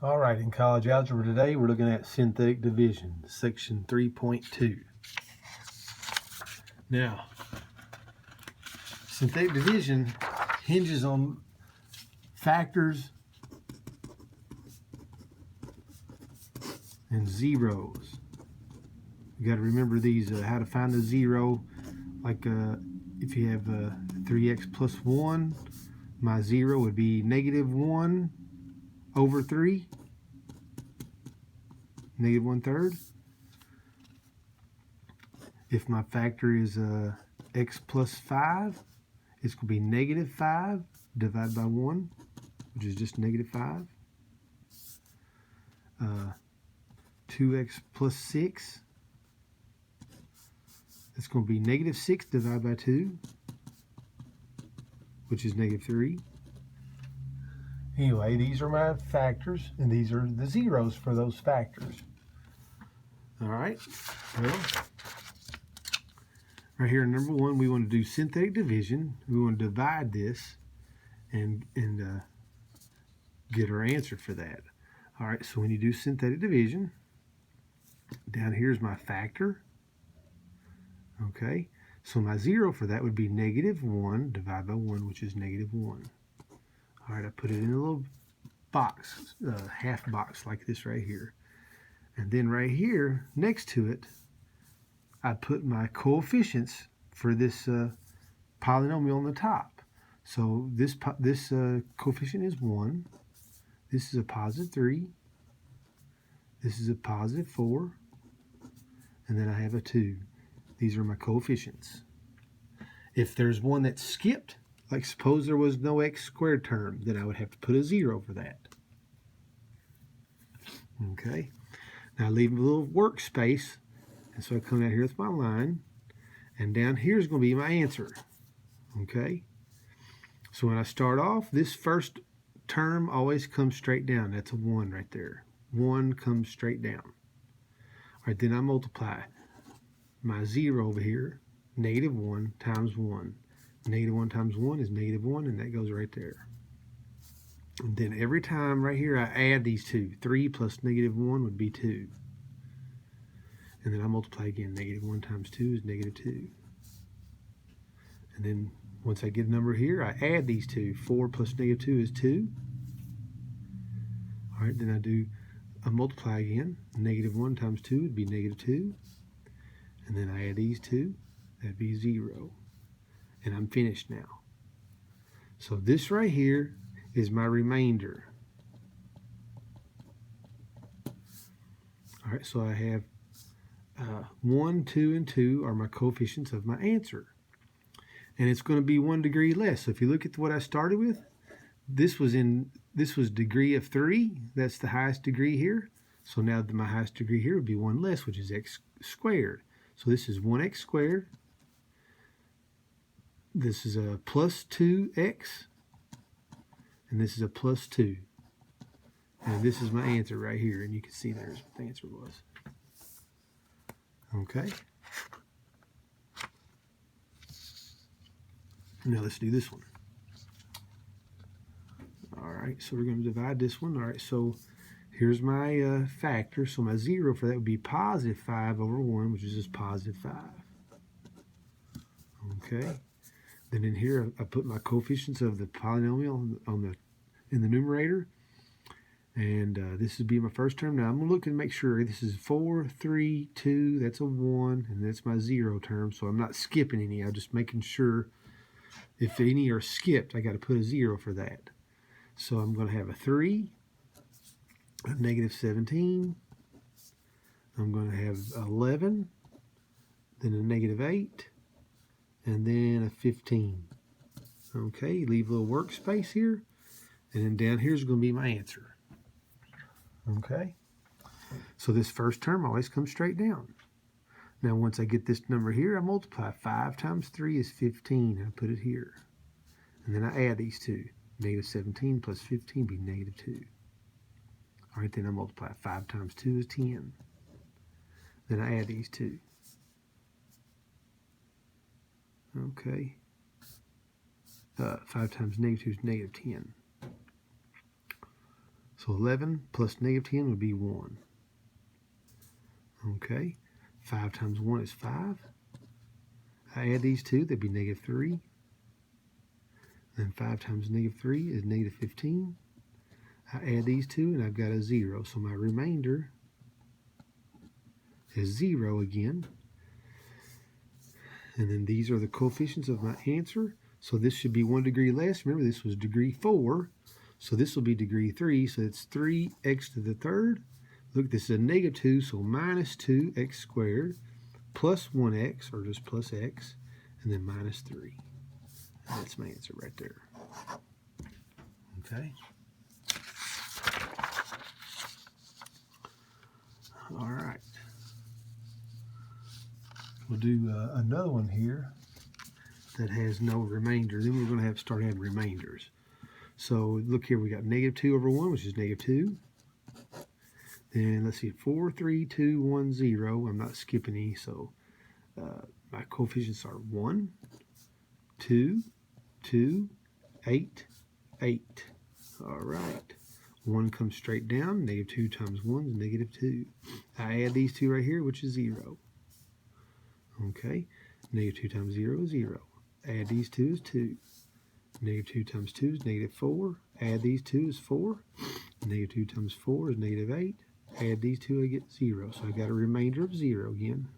All right, in college algebra today, we're looking at synthetic division, section 3.2. Now, synthetic division hinges on factors and zeros. You got to remember these, how to find the zero. Like if you have 3x plus 1, my zero would be negative 1 over 3, negative 1/3. If my factor is x plus 5, it's going to be negative 5 divided by 1, which is just negative 5. 2x plus 6, it's going to be negative 6 divided by 2, which is negative 3. Anyway, these are my factors, and these are the zeros for those factors. All right, well, right here, number 1, we want to do synthetic division. We want to divide this and get our answer for that. All right, so when you do synthetic division, down here is my factor. Okay, so my zero for that would be negative 1 divided by 1, which is negative 1. All right, I put it in a little box, half box like this right here. And then right here, next to it, I put my coefficients for this polynomial on the top. So this coefficient is 1. This is a positive 3. This is a positive 4. And then I have a 2. These are my coefficients. If there's one that skipped, like suppose there was no x squared term, then I would have to put a 0 for that. Okay. Now I leave a little workspace, and so I come out here with my line, and down here is going to be my answer. Okay. So when I start off, this first term always comes straight down. That's a 1 right there. 1 comes straight down. All right, then I multiply my 0 over here, negative 1 times 1. Negative 1 times 1 is negative 1, and that goes right there. And then every time right here I add these two. 3 plus negative 1 would be 2. And then I multiply again. Negative 1 times 2 is negative 2. And then once I get a number here, I add these two. 4 plus negative 2 is 2. All right, then I multiply again. Negative 1 times 2 would be negative 2. And then I add these two. That'd be 0. And I'm finished now. So this right here is my remainder. All right, so I have 1, 2, and 2 are my coefficients of my answer. And it's going to be 1 degree less. So if you look at what I started with, this was degree of 3. That's the highest degree here. So now my highest degree here would be 1 less, which is x squared. So this is 1x squared. This is a plus 2x. And this is a plus 2. And this is my answer right here. And you can see there's what the answer was. Okay. Now let's do this one. All right, so we're going to divide this one. All right, so here's my factor. So my 0 for that would be positive 5 over 1, which is just positive 5. Okay. Then in here, I put my coefficients of the polynomial in the numerator. And this would be my first term. Now I'm going to look and make sure this is 4, 3, 2. That's a 1, and that's my 0 term. So I'm not skipping any. I'm just making sure if any are skipped, I got to put a 0 for that. So I'm going to have a 3, a negative 17. I'm going to have 11, then a negative 8, and then a 15. Okay, leave a little workspace here. And then down here is going to be my answer. Okay, so this first term always comes straight down. Now once I get this number here, I multiply. 5 times 3 is 15, and I put it here. And then I add these two. Negative 17 plus 15 be negative 2. All right, then I multiply. 5 times 2 is 10. Then I add these two. Okay. 5 times negative 2 is negative 10. So 11 plus negative 10 would be 1. Okay, 5 times 1 is 5. I add these two, that'd be negative 3. Then 5 times negative 3 is negative 15. I add these two, and I've got a 0. So my remainder is 0 again. And then these are the coefficients of my answer. So this should be 1 degree less. Remember, this was degree 4. So this will be degree 3. So it's 3x to the third. Look, this is a negative 2, so minus 2x squared plus 1x, or just plus x, and then minus 3. And that's my answer right there. Okay. All right. We'll do another one here that has no remainder. Then we're going to have to start having remainders. So look here, we got negative 2 over 1, which is negative 2. Then let's see, 4, 3, 2, 1, 0. I'm not skipping any, so my coefficients are 1, 2, 2, 8, 8. All right. 1 comes straight down. Negative 2 times 1 is negative 2. I add these two right here, which is 0. Okay. Negative 2 times 0 is 0. Add these two is 2. Negative 2 times 2 is negative 4. Add these two is 4. Negative 2 times 4 is negative 8. Add these two, I get 0. So I got a remainder of 0 again.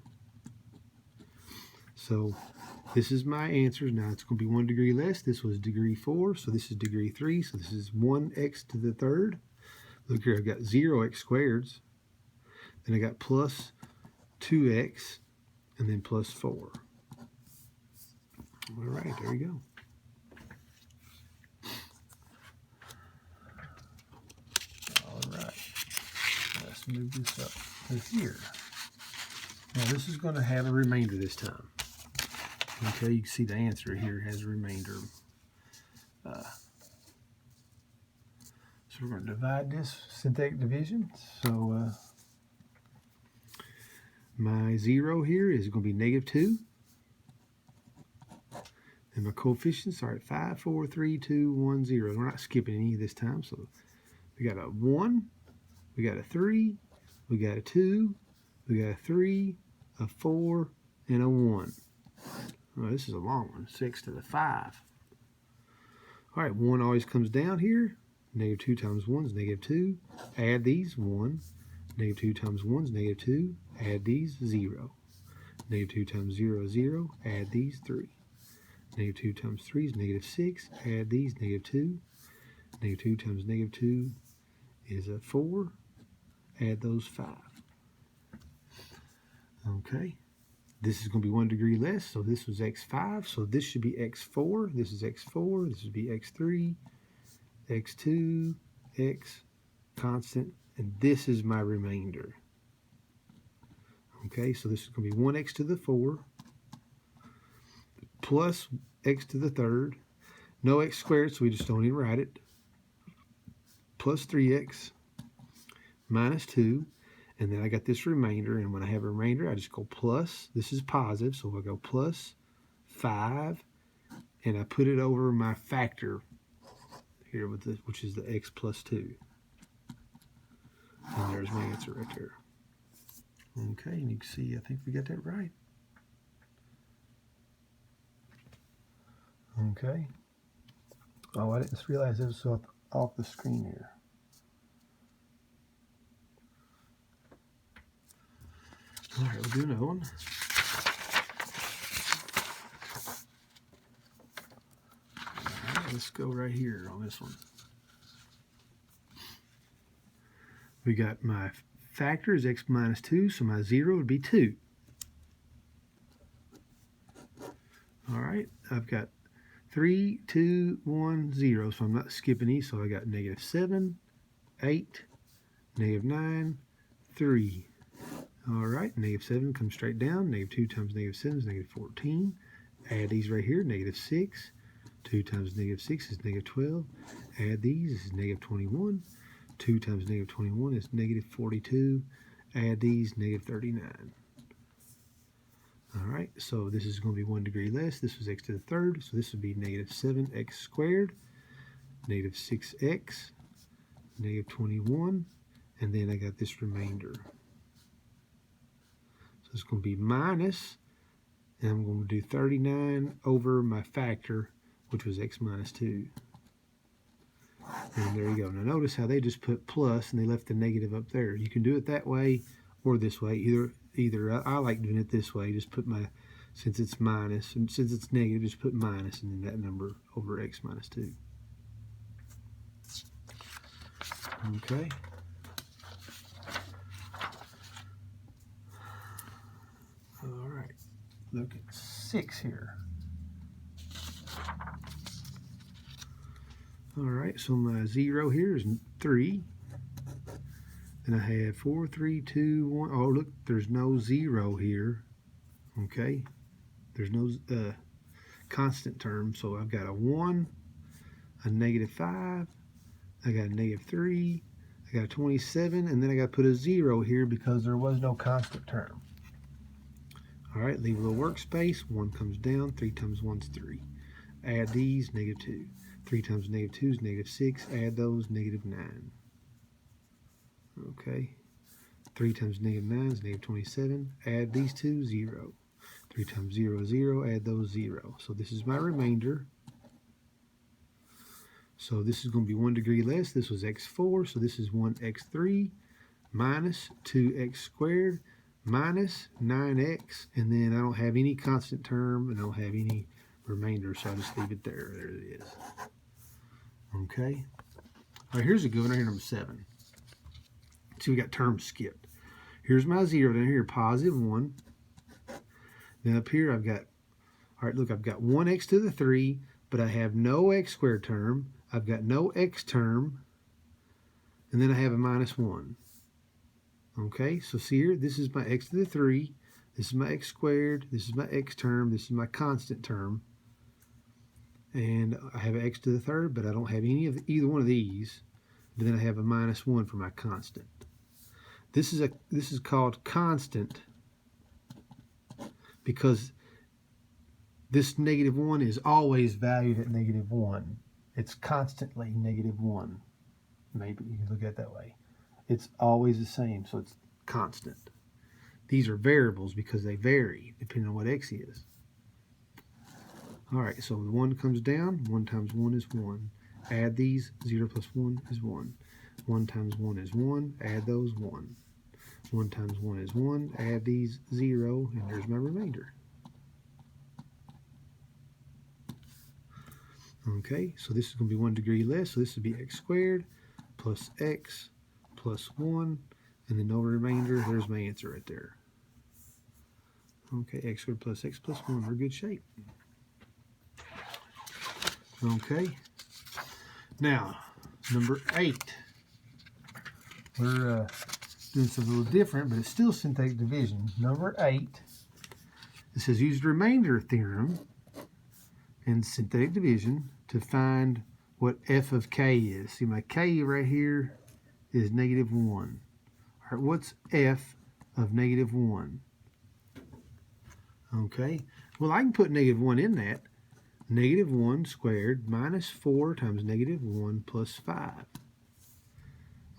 So this is my answer. Now it's going to be 1 degree less. This was degree 4, so this is degree 3. So this is 1x to the third. Look here, I've got 0x squareds. Then I got plus 2x, and then plus 4. All right, there you go. Move this up to here. Now this is going to have a remainder this time. Okay, you can see the answer here has a remainder. So we're going to divide this synthetic division. So my 0 here is going to be negative 2. And my coefficients are at 5, 4, 3, 2, 1, 0. We're not skipping any this time. So we got a 1. We got a 3, we got a 2, we got a 3, a 4, and a 1. Oh, this is a long one, 6 to the 5. All right, 1 always comes down here. Negative 2 times 1 is negative 2. Add these, 1. Negative 2 times 1 is negative 2. Add these, 0. Negative 2 times 0 is 0. Add these, 3. Negative 2 times 3 is negative 6. Add these, negative 2. Negative 2 times negative 2 is a 4. Add those 5. Okay. This is going to be 1 degree less, so this was x5. So this should be x4. This is x4. This would be x3, x2, x constant, and this is my remainder. Okay, so this is going to be 1x to the 4 plus x to the third. No x squared, so we just don't even write it. Plus 3x minus 2, and then I got this remainder, and when I have a remainder, I just go plus. This is positive, so I go plus 5, and I put it over my factor here, with this, which is the x plus 2. And there's my answer right there. Okay, and you can see, I think we got that right. Okay. Oh, I didn't realize it was off the screen here. All right, we'll do another one. All right, let's go right here on this one. We got my factor is x minus 2, so my 0 would be 2. All right, I've got 3, 2, 1, 0, so I'm not skipping these, so I got negative 7, 8, negative 9, 3. All right, negative 7 comes straight down. Negative 2 times negative 7 is negative 14. Add these right here, negative 6. 2 times negative 6 is negative 12. Add these, this is negative 21. 2 times negative 21 is negative 42. Add these, negative 39. All right, so this is going to be 1 degree less. This was x to the third, so this would be negative 7x squared, negative 6x, negative 21, and then I got this remainder. So it's going to be minus, and I'm going to do 39 over my factor, which was x minus 2. And there you go. Now notice how they just put plus and they left the negative up there. You can do it that way or this way. Either I like doing it this way. Just put my, since it's minus, and since it's negative, just put minus and then that number over x minus 2. Okay. All right. Look at 6 here. All right, so my 0 here is 3. Then I have 4, 3, 2, 1. Oh, look, there's no 0 here. Okay, there's no constant term, so I've got a 1, a negative 5, I got a negative 3, I got a 27, and then I got to put a 0 here because there was no constant term. All right, leave a little workspace. 1 comes down, 3 times 1 is 3. Add these, negative 2. 3 times negative 2 is negative 6. Add those, negative 9. Okay. 3 times negative 9 is negative 27. Add these two, 0. 3 times 0 is 0. Add those, 0. So this is my remainder. So this is going to be 1 degree less. This was x4, so this is 1x3 minus 2x squared minus 9x, and then I don't have any constant term and I don't have any remainder, so I just leave it there. There it is. Okay. All right, here's a good one right here, number 7. See, we got terms skipped. Here's my 0 down here, positive 1. Then up here I've got, all right, look, I've got 1x to the 3, but I have no x squared term. I've got no x term, and then I have a minus 1. Okay, so see here, this is my x to the 3, this is my x squared, this is my x term, this is my constant term, and I have an x to the 3rd, but I don't have any of either one of these, but then I have a minus 1 for my constant. This is called constant because this negative 1 is always valued at negative 1. It's constantly negative 1. Maybe you can look at it that way. It's always the same, so it's constant. These are variables because they vary depending on what x is. All right, so the 1 comes down. 1 times 1 is 1. Add these. 0 plus 1 is 1. 1 times 1 is 1. Add those, 1. 1 times 1 is 1. Add these, 0, and there's my remainder. Okay, so this is going to be 1 degree less, so this would be x squared plus x plus 1, and then over remainder, there's my answer right there. Okay, x squared plus x plus 1, we're in good shape. Okay, now, number 8. We're doing something a little different, but it's still synthetic division. Number 8, it says use the remainder theorem in synthetic division to find what f of k is. See, my k right here is negative 1. All right, what's f of negative 1? Okay, well, I can put negative 1 in that. Negative 1 squared minus 4 times negative 1 plus 5.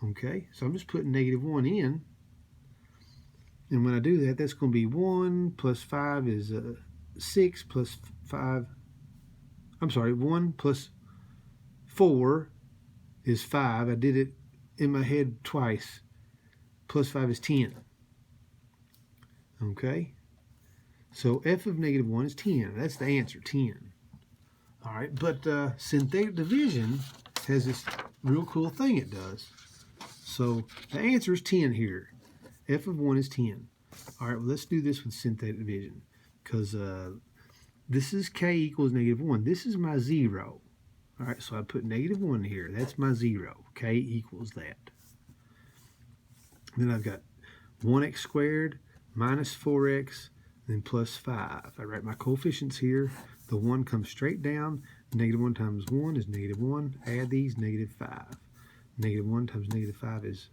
Okay, so I'm just putting negative 1 in. And when I do that, that's going to be 1 plus 5 is 6 plus 5. I'm sorry, 1 plus 4 is 5. I did it in my head twice. Plus 5 is 10. Okay? So f of negative 1 is 10. That's the answer, 10. All right, but synthetic division has this real cool thing it does. So the answer is 10 here. F of 1 is 10. All right, well, let's do this with synthetic division because this is k equals negative 1. This is my 0. All right, so I put negative 1 here. That's my 0. K equals that. Then I've got 1x squared minus 4x, then plus 5. I write my coefficients here. The 1 comes straight down. Negative 1 times 1 is negative 1. Add these, negative 5. Negative 1 times negative 5 is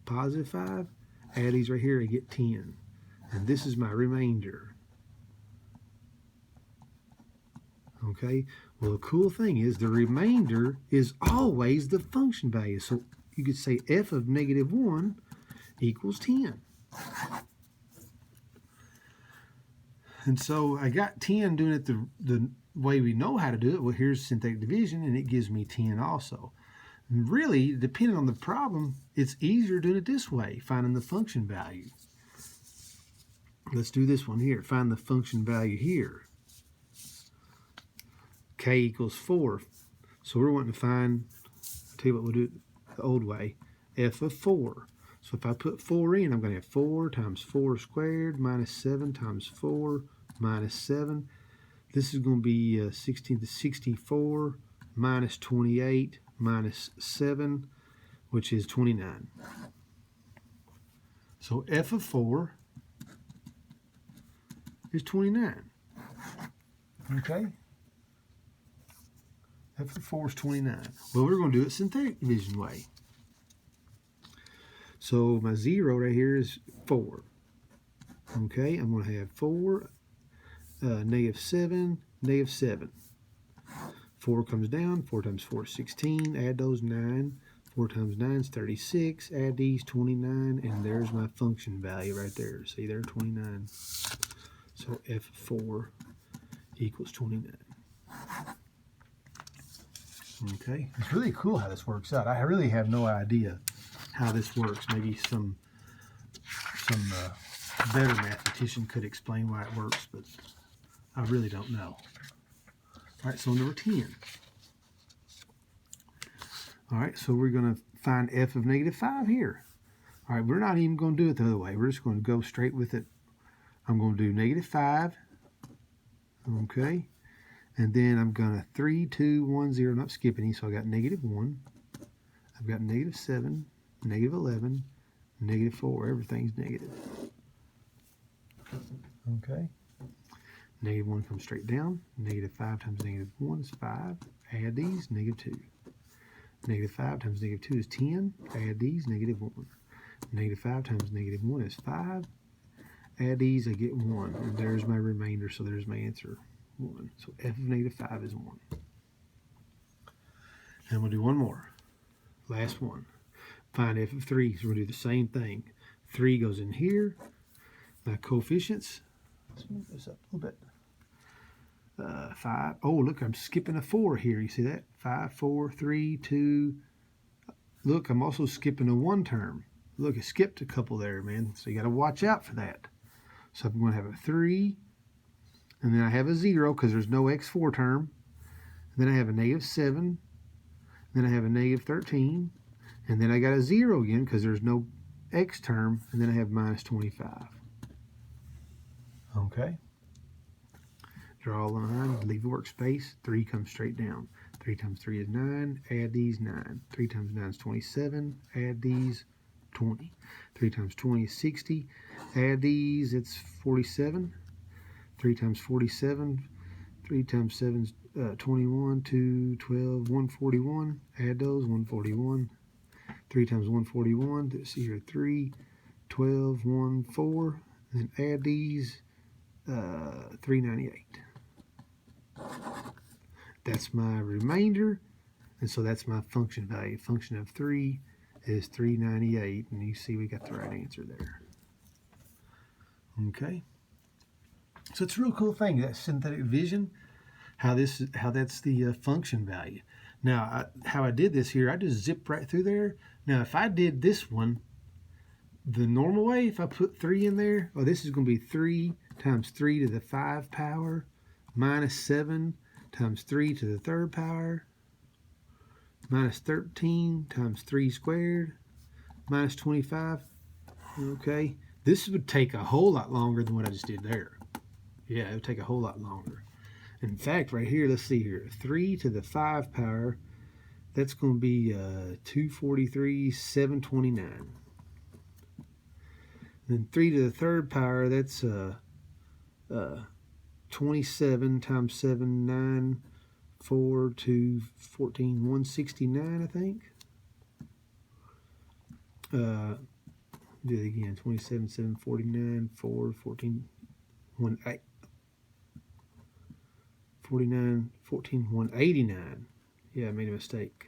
positive 5. Add these right here, I get 10. And this is my remainder. Okay, well, the cool thing is the remainder is always the function value. So you could say f of -1 equals 10. And so I got 10 doing it the way we know how to do it. Well, here's synthetic division, and it gives me 10 also. And really, depending on the problem, it's easier doing it this way, finding the function value. Let's do this one here. Find the function value here. K equals 4. So we're wanting to find, I'll tell you what, we'll do it the old way, f of 4. So if I put 4 in, I'm going to have 4 times 4 squared minus 7 times 4 minus 7. This is going to be 16 to 64 minus 28 minus 7, which is 29. So f of 4 is 29. Okay? F of 4 is 29. Well, we're going to do it synthetic division way. So my 0 right here is 4. Okay, I'm going to have 4, -7, -7. 4 comes down, 4 times 4 is 16, add those 9. 4 times 9 is 36, add these 29, and there's my function value right there. See there, 29. So f of 4 equals 29. Okay, it's really cool how this works out. I really have no idea how this works. Maybe some better mathematician could explain why it works, but I really don't know. All right, so number 10. All right, so we're going to find f of -5 here. All right, we're not even going to do it the other way. We're just going to go straight with it. I'm going to do -5. Okay. And then I'm going to 3, 2, 1, 0. Not skipping any, so I got -1. I've got -7, -11, -4. Everything's negative. Okay. -1 comes straight down. -5 times -1 is 5. Add these, -2. -5 times -2 is 10. Add these, -1. -5 times -1 is 5. Add these, I get 1. And there's my remainder, so there's my answer, 1. So f of -5 is 1. And we'll do one more. Last one. Find f of 3. So we'll do the same thing. 3 goes in here. My coefficients. Let's move this up a little bit. 5. Oh, look, I'm skipping a 4 here. You see that? 5, 4, 3, 2. Look, I'm also skipping a 1 term. Look, I skipped a couple there, man. So you got to watch out for that. So I'm going to have a 3. And then I have a 0 because there's no x4 term. And then I have a -7. Then I have a -13. And then I got a 0 again because there's no x term. And then I have -25. Okay. Draw a line, leave the workspace. 3 comes straight down. 3 times 3 is 9. Add these, 9. 3 times 9 is 27. Add these, 20. 3 times 20 is 60. Add these, it's 47. 3 times 47. 3 times 7 is 21. 2, 12, 141. Add those, 141. 3 times 141. Let's see here, 3, 12, 1, 4. And then add these, 398. That's my remainder, and so that's my function value. Function of 3 is 398, and you see we got the right answer there. Okay, so it's a real cool thing, that synthetic division, how that's the function value. Now, how I did this here, I just zipped right through there. Now, if I did this one the normal way, if I put 3 in there, oh, this is going to be 3 times 3 to the 5 power minus 7 times 3 to the 3rd power minus 13 times 3 squared minus 25. Okay, this would take a whole lot longer than what I just did there. Yeah, it would take a whole lot longer. In fact, right here, let's see here, 3 to the 5 power, that's going to be 243, 729. Then 3 to the 3rd power, that's 27 times 7, 9, 4, 2, 14, 169, I think. Do it again, 27, 7, 49, 4, 14, 1, 8. 49, 14, 189. Yeah, I made a mistake.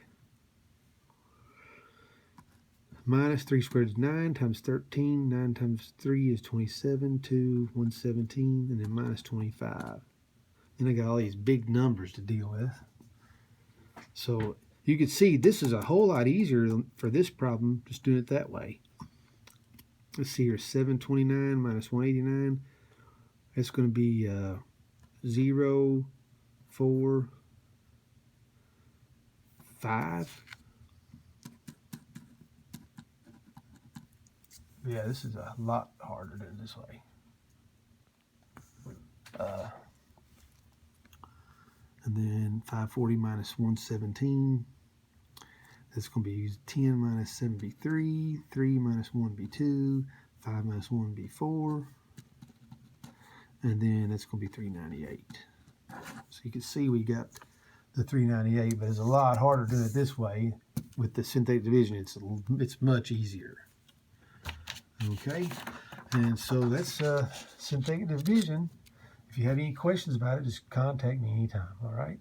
Minus 3 squared is 9 times 13. 9 times 3 is 27. 2, 117, and then minus 25. Then I got all these big numbers to deal with. So you can see this is a whole lot easier for this problem, just doing it that way. Let's see here, 729 minus 189. That's going to be 0, 4, 5. Yeah, this is a lot harder than this way. And then 540 minus 117. That's going to be 10 minus 7 would be 3. 3 minus 1 would be 2. 5 minus 1 would be 4. And then that's going to be 398. So you can see we got the 398, but it's a lot harder doing it this way. With the synthetic division, it's much easier. Okay, and so that's synthetic division. If you have any questions about it, just contact me anytime, all right?